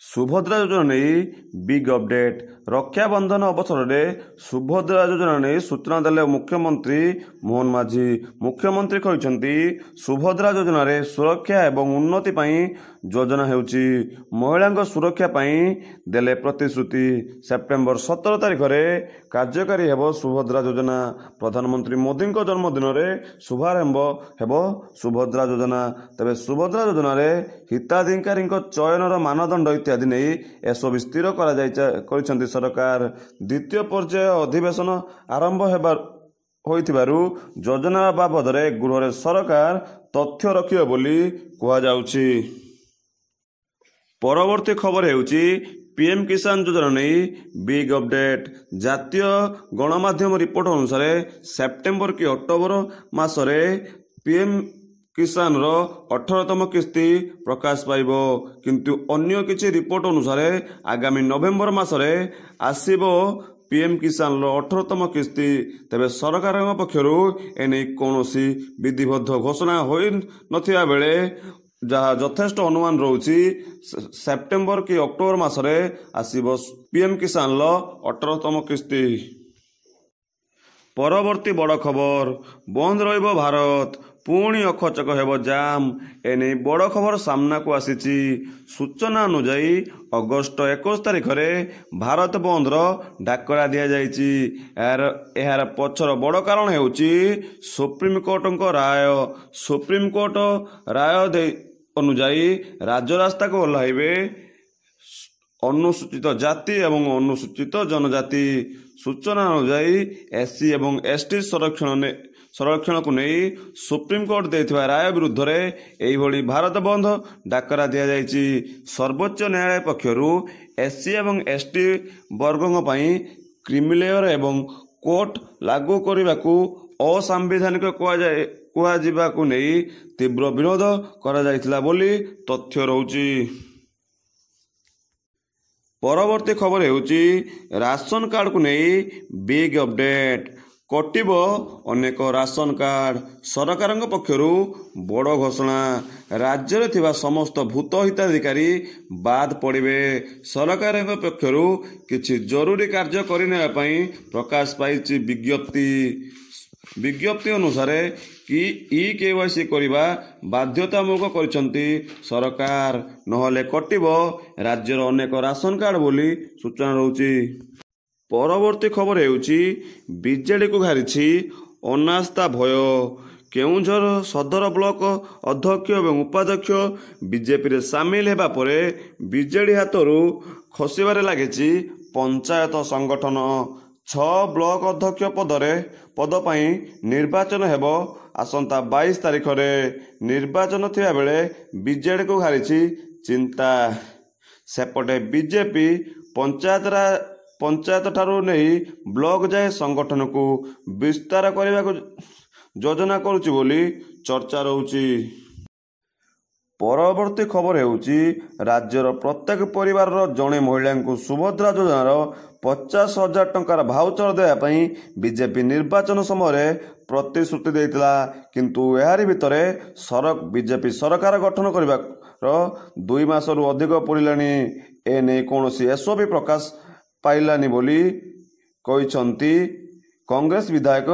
सुभद्रा योजना नहीं big update. Rakshabandhan अवसर में सुभद्रा योजना नहीं सूचना देले मुख्यमंत्री मोहन माझी। मुख्यमंत्री कहते सुभद्रा योजना रे सुरक्षा एवं उन्नति पाई योजना हेउची महिला सुरक्षा पाई देले प्रतिश्रुति। सेप्टेम्बर 17 तारिख में कार्यकारी हेब सुभद्रा योजना। प्रधानमंत्री मोदी जन्मदिन में शुभारंभ हेब सुभद्रा योजना। तेज सुभद्रा योजना रे हिताधिकारी चयनर मानदंड इत्यादि नहीं एसबू स्थिर कर सरकार। द्वितीय पर्याय अधिवेशन आरंभ होइथिबारु योजना बाबद गृह रे सरकार तथ्य रखियो बोली कहा जाउछि। परवर्ती खबर हेउछि पीएम किसान योजना नहीं बिग अपडेट। जातीय गणमाध्यम रिपोर्ट अनुसार सेप्टेम्बर कि अक्टोबर मासरे पीएम किसान रो 18तम किस्ती प्रकाश पाइब, किंतु अन्य किछि रिपोर्ट अनुसार आगामी नवेम्बर मासरे आसीबो पीएम किसान रो 18तम किस्ती। तेबे सरकार पक्षरु एने कोनोसी विधिबद्ध घोषणा होई नथिया बेले जहाँ यथेष्ट अनुमान रोची सेप्टेम्बर कि अक्टोबर मासरे आसीबो पीएम किसान रो 18तम किस्ती। परवर्ती बड़ खबर बंद रहिबो भारत पुणी अखचक हेब जाम। एने बड़ खबर सामना को आसीची। सूचना अनुजाई अगस्ट 21 तारिख में भारत बंद डाकरा दि जाइची। यार पछर बड़ कारण हेउची सुप्रीम कोर्ट राय। सुप्रीम कोर्ट राय अनुजाई राजरास्ता को ओह्लाइबे अनुसूचित जाति एवं अनुसूचित जनजाति। सूचना अनुजाई एससी एवं एसटी संरक्षण को नहीं सुप्रीम कोर्ट देथिबा राय विरुद्ध रे एही भली भारत बंद डाकरा दिया जाइछि। सर्वोच्च न्यायालय पक्षरु एससी एवं एसटी वर्गों पई क्रिमिलेयर एवं कोर्ट लागू करबाकू असंवैधानिक कुहाजिबाकू नहीं तीव्र विरोध करा जाइथिला बोली तथ्य रहुछि। परवर्ती खबर हेउछि राशन कार्ड को नहीं बिग अपडेट। कटिब अनेक राशन कार्ड। सरकार पक्षरु बड़ घोषणा। राज्य में थिबा समस्त भूत हिताधिकारी बाद पड़े। सरकार पक्षरु किछि जरूरी कार्य करने प्रकाश पाई विज्ञप्ति। विज्ञप्ति अनुसार कि केवाईसी करने बाध्यतामूलक करिसंती सरकार, नहले कटिब राज्यर अनेक राशन कार्ड बोली सूचना रहुछि। परवर्ती खबर हेउछि बीजेडी को घारिछि अनास्था भय। केउंझर सदर ब्लॉक अध्यक्ष एवं उपाध्यक्ष बीजेपी रे सामिल हेबा परे बीजेडी हाथरू खसिबारे लागिछि पंचायत संगठन। 6 ब्लॉक अध्यक्ष पद पाई निर्वाचन हेब आसंता 22 तारिख रे। निर्वाचन थिया बेले बीजेडी को घारिछि चिंता। सेपटे बीजेपी पंचायत ठारू नहीं ब्लॉक जाए संगठन को विस्तार करने को योजना करुछि बोली चर्चा रहुछि। परवर्ती खबर हेउछि राज्यर प्रत्येक परिवार जड़े महिला को सुभद्रा योजनार 50,000 टंकार भाउचर देवाई बीजेपी निर्वाचन समय प्रतिश्रुति देइतिला, किंतु एहारी भितरे बीजेपी सरकार गठन कर 2 मासरू अधिक पड़िलानी। एने कौनसी एसओपी प्रकाश पाइलानी बोली कहिसंती कांग्रेस विधायक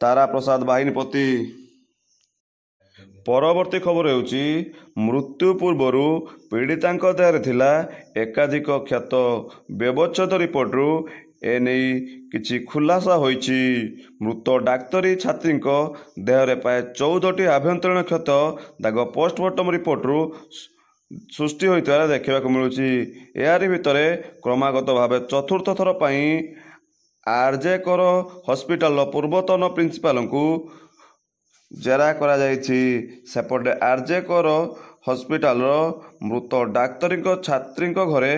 तारा प्रसाद बाहिनीपति। परवर्ती खबर हेउछि मृत्यु पूर्वरु पीड़ितांक देहरे थिला एकाधिक क्षत। व्यवच्छेद रिपोर्टरू एने किछि खुलासा होइछि। मृत डाक्तरी छात्री देहरे प्राय 14टी आभ्यंतरीण क्षत दाग पोस्टमार्टम रिपोर्टरू सृष्टि होइतिबार देखिबाकू मिलुछि। एहारी भितरे क्रमागत भावे चतुर्थ थर पई आरजे कर हॉस्पिटल पूर्वतन प्रिंसिपाल को जेरा करा जाइछि। सेपटे आरजे कर हॉस्पिटल मृत डाक्तरी छात्री घरे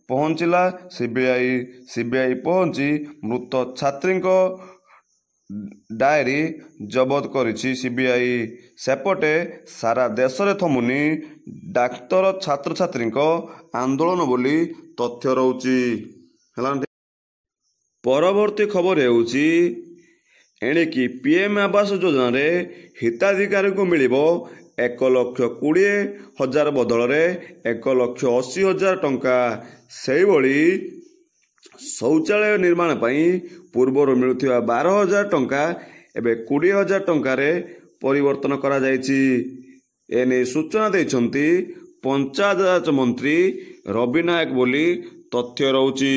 पहुंचला सीबीआई पहुंची मृत छात्री डायरी जबत करिछि सीबीआई। सेपटे सारा देश रे थमुनी डाक्तर छात्र छात्री आंदोलन बोली तथ्य रहुछि। परवर्ती खबर हेउछि एणिकी पीएम आवास योजना रे हिताधिकारी को मिलिबो 1,20,000 ବଦଳରେ 1,80,000 ଟଙ୍କା। ସେହିଭଳି ଶୌଚାଳୟ ନିର୍ମାଣ ପାଇଁ ପୂର୍ବରୁ ମିଳୁଥିବା 12,000 ଟଙ୍କା ଏବେ 20,000 ଟଙ୍କାରେ ପରିବର୍ତ୍ତନ କରାଯାଇଛି। ଏନେଇ ସୂଚନା ଦେଇଛନ୍ତି ପଞ୍ଚାୟତ ମନ୍ତ୍ରୀ ରବି ନାୟକ ବୋଲି ତଥ୍ୟ ରହୁଛି।